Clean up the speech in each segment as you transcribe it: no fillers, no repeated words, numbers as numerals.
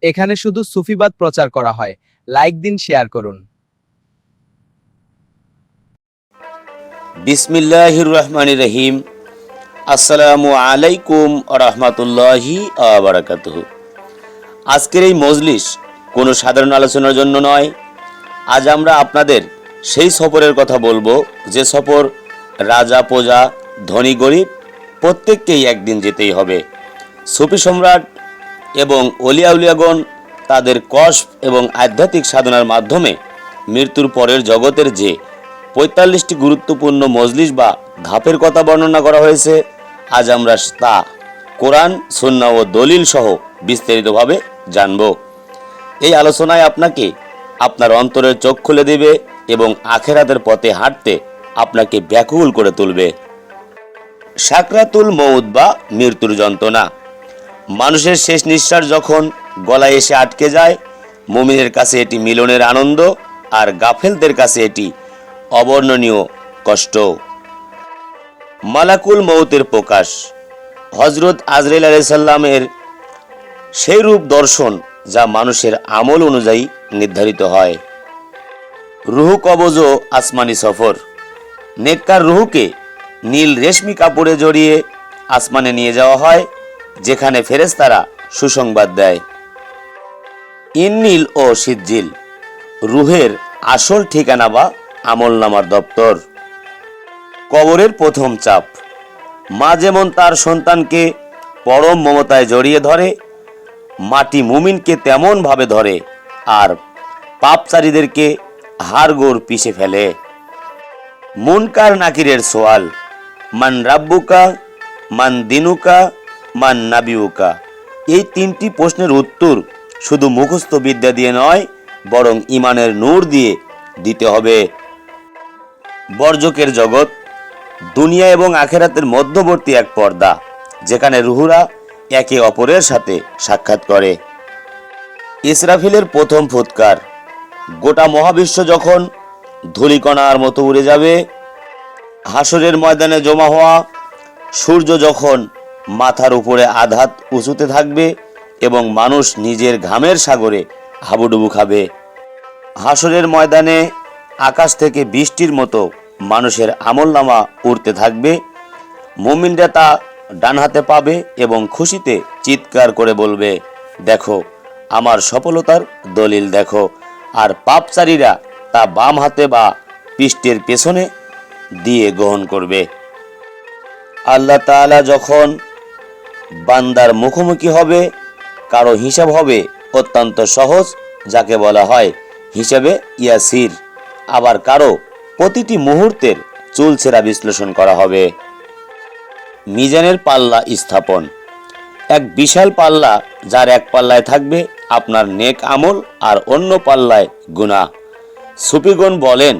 এখানে শুধু সুফিবাদ প্রচার করা হয়। লাইক দিন, শেয়ার করুন। বিসমিল্লাহির রহমানির রহিম। আসসালামু আলাইকুম রহমতুল্লাহি বারাকাতুহু। আজকের এই মজলিস কোনো সাধারণ আলোচনার জন্য নয়। আজ আমরা আপনাদের সেই সফরের কথা বলবো, যে সফর রাজা প্রজা ধনী গরিব প্রত্যেককেই একদিন যেতেই হবে। সুফি সম্রাট এবং অলিয়া উলিয়াগণ তাদের কষ্ট এবং আধ্যাত্মিক সাধনার মাধ্যমে মৃত্যুর পরের জগতের যে ৪৫টি গুরুত্বপূর্ণ মজলিস বা ধাপের কথা বর্ণনা করা হয়েছে, আজ আমরা তা কোরআন, সুন্নাহ ও দলিল সহ বিস্তারিতভাবে জানব। এই আলোচনায় আপনাকে আপনার অন্তরের চোখ খুলে দেবে এবং আখেরাতের পথে হাঁটতে আপনাকে ব্যাকুল করে তুলবে। সাকরাতুল মউত বা মৃত্যুর যন্ত্রণা। মানুষের শেষ নিঃশ্বাস যখন গলায় এসে আটকে যায়, মুমিনের কাছে এটি মিলনের আনন্দ, আর গাফেলদের কাছে এটি অবর্ণনীয় কষ্ট। মালাকুল মউতের প্রকাশ। হজরত আজরাইল আলাইহিস সালামের সেই রূপ দর্শন যা মানুষের আমল অনুযায়ী নির্ধারিত হয়। রুহু কবজ ও আসমানি সফর। নেককার রুহুকে নীল রেশমি কাপড়ে জড়িয়ে আসমানে নিয়ে যাওয়া হয়, যেখানে ফেরেশতারা সুসংবাদ দেয়। ইন্নীল ও সিজ্জিল। রুহের আসল ঠিকানা বা আমলনামার দপ্তর। কবরের প্রথম চাপ। মা যেমন তার সন্তানকে পরম মমতায় জড়িয়ে ধরে, মাটি মুমিনকে তেমন ভাবে ধরে, আর পাপচারীদেরকে হাড়গোড় পিষে ফেলে। মুনকার নাকিরের সোয়াল। মান রাব্বুকা, মান দিনুকা, মান নাবিউকা। এই তিনটি প্রশ্নের উত্তর শুধু মুখস্থ বিদ্যা দিয়ে নয়, বরং ইমানের নূর দিয়ে দিতে হবে। বর্জকের জগৎ। দুনিয়া এবং আখেরাতের মধ্যবর্তী এক পর্দা, যেখানে রুহুরা একে অপরের সাথে সাক্ষাৎ করে। ইসরাফিলের প্রথম ফুৎকার। গোটা মহাবিশ্ব যখন ধূলিকণার মতো উড়ে যাবে, হাসরের ময়দানে জমা হওয়া সূর্য যখন মাথার উপরে আধাত উঁচুতে থাকবে এবং মানুষ নিজের ঘামের সাগরে হাবুডুবু খাবে। হাসরের ময়দানে আকাশ থেকে বৃষ্টির মতো মানুষের আমলনামা উড়তে থাকবে। মুমিনরা তা ডান হাতে পাবে এবং খুশিতে চিৎকার করে বলবে, দেখো আমার সফলতার দলিল দেখো। আর পাপচারীরা তা বাম হাতে বা পৃষ্ঠের পেছনে দিয়ে গ্রহণ করবে। আল্লাহ তাআলা যখন বান্দার মুখোমুখি হবে, কারো হিসাব হবে অত্যন্ত সহজ, যাকে বলা হয় হিসাবে ইয়াসির। আবার কারো প্রতিটি মুহূর্তের চুলচেরা বিশ্লেষণ করা হবে। মিজানের পাল্লা স্থাপন। এক বিশাল পাল্লা, যার এক পাল্লায় থাকবে আপনার নেক আমল আর অন্য পাল্লায় গুনাহ। সুফিগণ বলেন,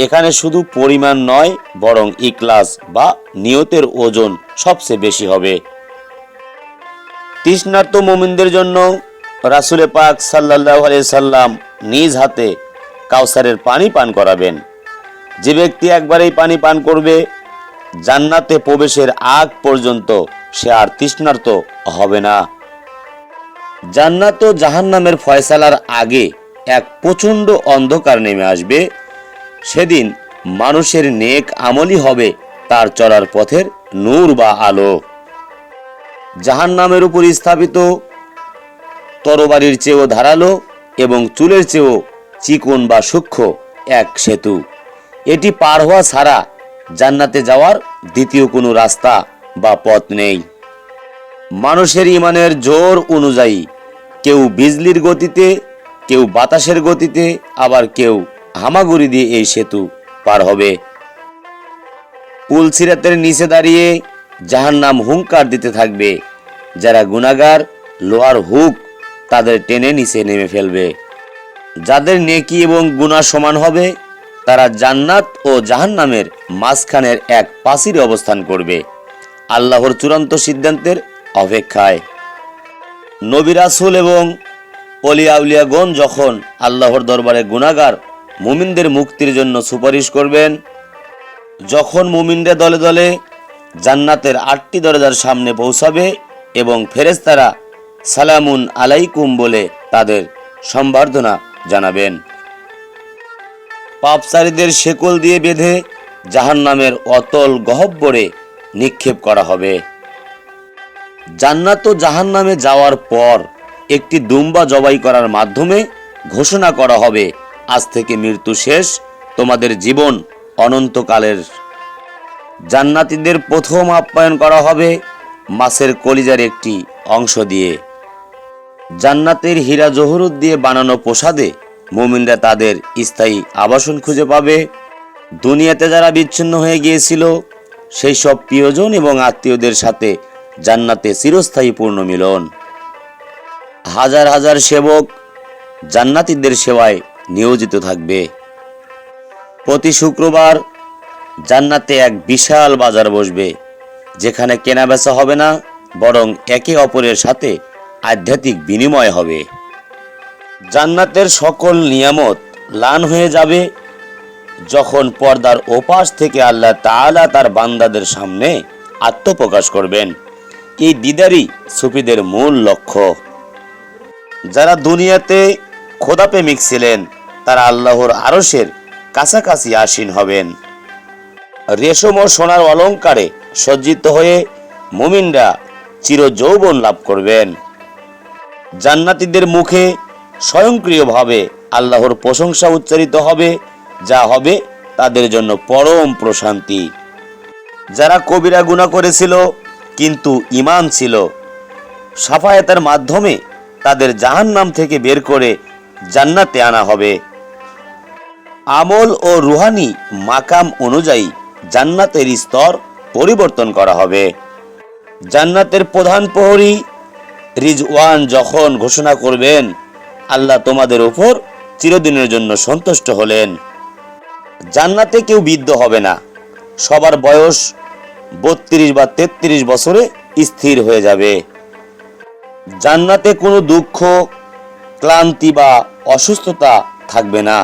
এখানে শুধু পরিমাণ নয়, বরং ইখলাস বা নিয়তের ওজন সবচেয়ে বেশি হবে। তৃষ্ণার্ত মুমিনদের জন্য রাসূল পাক সাল্লাল্লাহু আলাইহি সাল্লাম নিজ হাতে কাউসারের পানি পান করাবেন। যে ব্যক্তি একবার এই পানি পান করবে, জান্নাতে প্রবেশের আগ পর্যন্ত সে আর তৃষ্ণার্ত হবে না। জান্নাত ও জাহান্নামের ফয়সালার আগে এক প্রচণ্ড অন্ধকার নেমে আসবে। সেদিন মানুষের নেক আমলই হবে তার চলার পথের নূর বা আলো। জাহান্নামের উপর স্থাপিত তরবারির চেয়েও ধারালো এবং চুলের চেয়েও চিকন বা সূক্ষ্ম এক সেতু। এটি পার হওয়া ছাড়া জান্নাতে যাওয়ার দ্বিতীয় কোনো রাস্তা বা পথ নেই। মানুষের ইমানের জোর অনুযায়ী কেউ বিজলির গতিতে, কেউ বাতাসের গতিতে, আবার কেউ হামাগুড়ি দিয়ে এই সেতু পার হবে। পুলসিরাতের নিচে দাঁড়িয়ে জাহান্নাম হুঙ্কার দিতে থাকবে। যারা গুনাহগার, লোহার হুক তাদের টেনে নিচে নেমে ফেলবে। যাদের নেকি এবং গুনাহ সমান হবে, তারা জান্নাত ও জাহান্নামের মাঝখানের এক প্রাচীরে অবস্থান করবে, আল্লাহর চূড়ান্ত সিদ্ধান্তের অপেক্ষায়। নবী রাসূল এবং অলিয়া উলিয়াগণ যখন আল্লাহর দরবারে গুনাহগার মুমিনদের মুক্তির জন্য সুপারিশ করবেন, যখন মুমিনরা দলে দলে জান্নাতের ৮টি দরজার সামনে পৌঁছাবে এবং ফেরেশতারা সালামুন আলাইকুম বলে তাদের সম্বর্ধনা জানাবেন। পাপচারীদের শেকল দিয়ে বেঁধে জাহান্নামের অতল গহ্বরে নিক্ষেপ করা হবে। জান্নাত ও জাহান্নামে যাওয়ার পর একটি দুম্বা জবাই করার মাধ্যমে ঘোষণা করা হবে, আজ থেকে মৃত্যু শেষ, তোমাদের জীবন অনন্তকালের। জান্নাতীদের প্রথম আপ্যায়ন করা হবে মাছের কলিজার একটি অংশ দিয়ে। জান্নাতের হীরা জহরত দিয়ে বানানো প্রসাদে মুমিনরা তাদের স্থায়ী আবাসন খুঁজে পাবে। দুনিয়াতে যারা বিচ্ছিন্ন হয়ে গিয়েছিল সেই সব প্রিয়জন এবং আত্মীয়দের সাথে জান্নাতে চিরস্থায়ী পূর্ণ মিলন। হাজার হাজার সেবক জান্নাতীদের সেবায় নিয়োজিত থাকবে। প্রতি শুক্রবার জান্নাতে এক বিশাল বাজার বসবে, যেখানে কেনাবেচা হবে না, বরং একে অপরের সাথে আধ্যাত্মিক বিনিময় হবে। জান্নাতের সকল নিয়ামত ম্লান হয়ে যাবে যখন পর্দার ওপাশ থেকে আল্লাহ তাআলা তার বান্দাদের সামনে আত্মপ্রকাশ করবেন। এই দিদারই সুফিদের মূল লক্ষ্য। যারা দুনিয়াতে খোদাপ্রেমিক ছিলেন তারা আল্লাহর আরশের কাছাকাছি আসীন হবেন। রেশম ও সোনার অলঙ্কারে সজ্জিত হয়ে মুমিনরা চিরযৌবন লাভ করবেন। জান্নাতীদের মুখে স্বয়ংক্রিয়ভাবে আল্লাহর প্রশংসা উচ্চারিত হবে, যা হবে তাদের জন্য পরম প্রশান্তি। যারা কবিরা গুনাহ করেছিল কিন্তু ঈমান ছিল, শাফায়াতের মাধ্যমে তাদের জাহান্নাম থেকে বের করে জান্নাতে আনা হবে। আমল ও রুহানি মাকাম অনুযায়ী জান্নাতের স্তর পরিবর্তন করা হবে। জান্নাতের প্রধান প্রহরী রিজওয়ান যখন ঘোষণা করবেন, আল্লাহ তোমাদের উপর চিরদিনের জন্য সন্তুষ্ট হলেন। জান্নাতে কেউ বৃদ্ধ হবে না, সবার বয়স 32 বা 33 বছরে স্থির হয়ে যাবে। জান্নাতে কোনো দুঃখ, ক্লান্তি বা অসুস্থতা থাকবে না।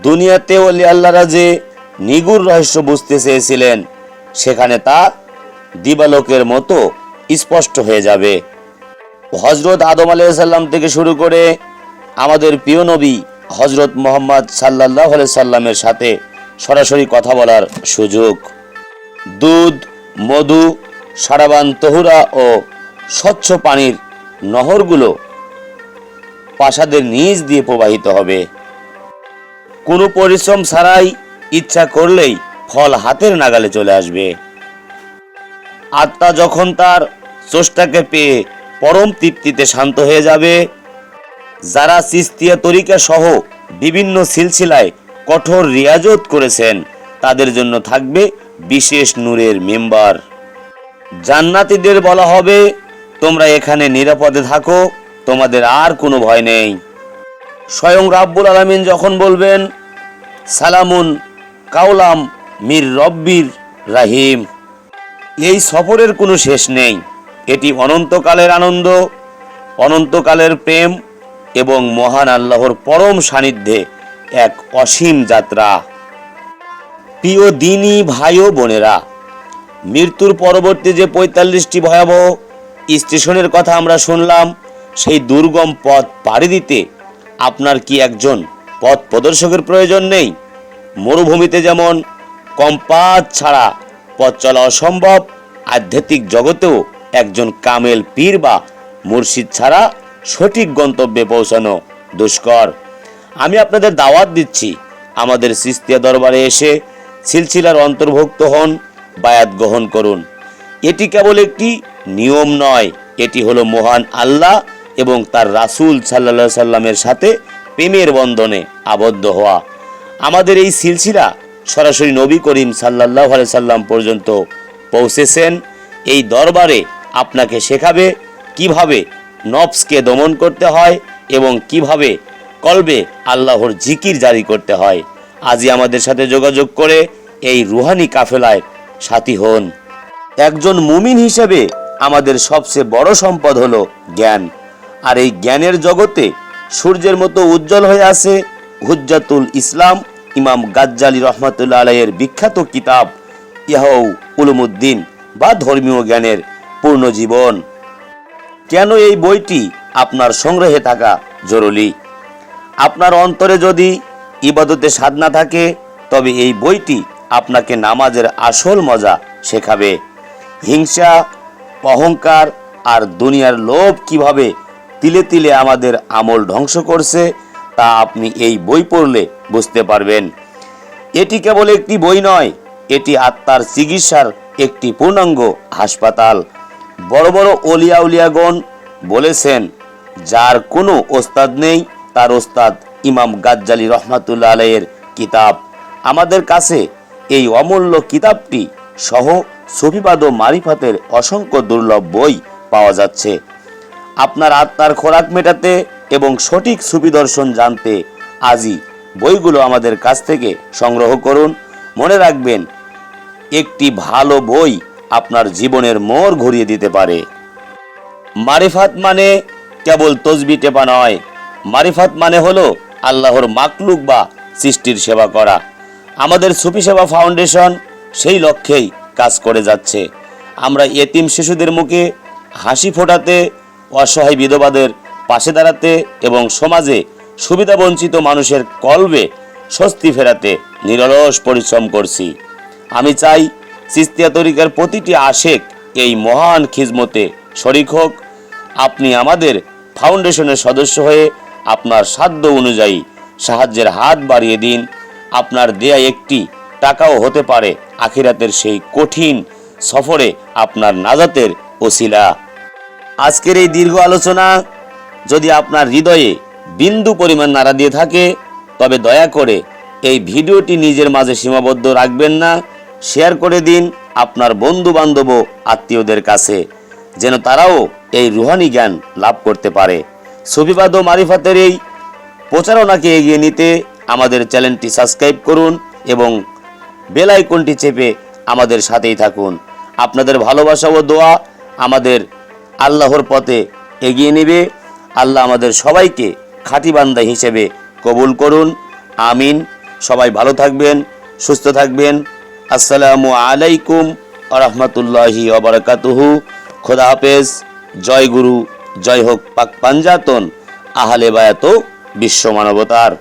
দুনিয়াতে ওলি আল্লাহরা যে নিগুড় রহস্য বুঝতে চেয়েছিলেন, সেখানে তা দিবালোকের মতো স্পষ্ট হয়ে যাবে। হজরত আদম আলাইহিস সালাম থেকে শুরু করে আমাদের প্রিয় নবী হজরত মুহাম্মদ সাল্লাল্লাহু আলাইহি সাল্লামের সাথে সরাসরি কথা বলার সুযোগ। দুধ, মধু, সারাবান তহুরা ও স্বচ্ছ পানির নহরগুলো প্রাসাদের নিচ দিয়ে প্রবাহিত হবে। কোনো পরিশ্রম ছাড়াই ইচ্ছা করলেই ফল হাতের নাগালে চলে আসবে। আত্মা যখন তার স্রষ্টাকে পেয়ে পরম তৃপ্তিতে শান্ত হয়ে যাবে। যারা চিশতিয়া তরিকা সহ বিভিন্ন সিলসিলায় কঠোর রিয়াজত করেছেন, তাদের জন্য থাকবে বিশেষ নূরের মেম্বার। জান্নাতীদের বলা হবে, তোমরা এখানে নিরাপদে থাকো, তোমাদের আর কোনো ভয় নেই। স্বয়ং রাব্বুল আলামিন যখন বলবেন, সালামুন কাওলাম মির রব্বির রাহিম, এই সফরের কোনো শেষ নেই। এটি অনন্তকালের আনন্দ, অনন্তকালের প্রেম এবং মহান আল্লাহর পরম সান্নিধ্যে এক অসীম যাত্রা। প্রিয় দিনী ভাই ও বোনেরা, মৃত্যুর পরবর্তী যে 45টি ভয়াবহ স্টেশনের কথা আমরা শুনলাম, সেই দুর্গম পথ পাড়ি দিতে আপনার কি একজন পথ প্রদর্শকের প্রয়োজন নেই? মরুভূমিতে যেমন কম্পাস ছাড়া পথ চলা অসম্ভব, আধ্যাত্মিক জগতেও একজন কামেল পীর বা মুর্শিদ ছাড়া সঠিক গন্তব্যে পৌঁছানো দুষ্কর। আমি আপনাদের দাওয়াত দিচ্ছি, আমাদের চিশতিয়া দরবারে এসে সিলসিলার অন্তর্ভুক্ত হন, বায়াত গ্রহণ করুন। এটি কেবল একটি নিয়ম নয়, এটি হলো মহান আল্লাহ এবং তার রাসূল সাল্লাল্লাহু আলাইহি সাল্লামের সাথে প্রেমের বন্ধনে আবদ্ধ হওয়া। আমাদের এই সিলসিলা সরাসরি নবী করিম সাল্লাল্লাহু আলাইহি সাল্লাম পর্যন্ত পৌঁছেছেন। এই দরবারে আপনাকে শেখাবে কিভাবে নফসকে দমন করতে হয় এবং কিভাবে কলবে আল্লাহর জিকির জারি করতে হয়। আজই আমাদের সাথে যোগাযোগ করে এই রুহানি কাফেলায় সাথী হন। একজন মুমিন হিসেবে আমাদের সবচেয়ে বড় সম্পদ হলো জ্ঞান, আর এই জ্ঞানের জগতে সূর্যের মতো উজ্জ্বল হয়ে আছে হুজ্জাতুল ইসলাম ইমাম গাজ্জালি রহমাতুল্লাহ আলাইহির বিখ্যাত কিতাব ইহউ উলুমুদ্দিন বা ধর্মীয় জ্ঞানের পূর্ণ জীবন। কেন এই বইটি আপনার সংগ্রহে থাকা জরুরি? আপনার অন্তরে যদি ইবাদতে স্বাদ না থাকে, তবে এই বইটি আপনাকে নামাজের আসল মজা শেখাবে। হিংসা, অহংকার আর দুনিয়ার লোভ কিভাবে তিলে তিলে আমাদের আমল ধ্বংস করছে তা আপনি এই বই পড়লে বুঝতে পারবেন। এটি কেবল একটি বই নয়, এটি আত্মার চিকিৎসার একটি পূর্ণাঙ্গ হাসপাতাল। বড় বড় ওলিয়া উলিয়াগণ বলেছেন, যার কোনো ওস্তাদ নেই তার ওস্তাদ ইমাম গাজ্জালি রহমাতুল্লাহ আলাইহির কিতাব। আমাদের কাছে এই অমূল্য কিতাবটি সহ সুফিবাদ ও মারিফাতের অসংখ্য দুর্লভ বই পাওয়া যাচ্ছে। আপনার আত্মার খোরাক মেটাতে এবং সঠিক সুফি দর্শন জানতে আজই বইগুলো আমাদের কাছ থেকে সংগ্রহ করুন। মনে রাখবেন, একটি ভালো বই আপনার জীবনের মোড় ঘুরিয়ে দিতে পারে। মারিফাত মানে কেবল তসবি টেপা নয়, মারিফাত মানে হলো আল্লাহর মাকলুক বা সৃষ্টির সেবা করা। আমাদের সুফি সেবা ফাউন্ডেশন সেই লক্ষ্যেই কাজ করে যাচ্ছে। আমরা এতিম শিশুদের মুখে হাসি ফোটাতে, অসহায় বিধবাদের পাশে দাঁড়াতে এবং সমাজে সুবিধাবঞ্চিত মানুষের কলবে স্বস্তি ফেরাতে নিরলস পরিশ্রম করছি। আমি চাই চিস্তিয়া তরিকার প্রতিটি আশেক এই মহান খিজমতে শরিক হোক। আপনি আমাদের ফাউন্ডেশনের সদস্য হয়ে আপনার সাধ্য অনুযায়ী সাহায্যের হাত বাড়িয়ে দিন। আপনার দেয়া একটি টাকাও হতে পারে আখিরাতের সেই কঠিন সফরে আপনার নাজাতের ওসিলা। আজকের এই দীর্ঘ আলোচনা যদি আপনার হৃদয়ে বিন্দু পরিমাণ নাড়া দিয়ে থাকে, তবে দয়া করে এই ভিডিওটি নিজের মাঝে সীমাবদ্ধ রাখবেন না, শেয়ার করে দিন আপনার বন্ধু বান্ধব ও আত্মীয়দের কাছে, যেন তারাও এই রুহানি জ্ঞান লাভ করতে পারে। সুফিবাদ ও মারিফাতের এই প্রচারণাকে এগিয়ে নিতে আমাদের চ্যানেলটি সাবস্ক্রাইব করুন এবং বেল আইকনটি চেপে আমাদের সাথেই থাকুন। আপনাদের ভালোবাসা ও দোয়া আমাদের আল্লাহর পথে এগিয়ে নেবে। আল্লাহ আমাদের সবাইকে খাঁটি বান্দা হিসেবে কবুল করুন, আমিন। সবাই ভালো থাকবেন, সুস্থ থাকবেন। আসসালামু আলাইকুম ওয়া রাহমাতুল্লাহি ওয়া বারাকাতুহু। খোদা হাফেজ। জয় গুরু, জয় হোক পাক পাঞ্জাতন, আহলে বায়াত ও বিশ্ব মানবতার।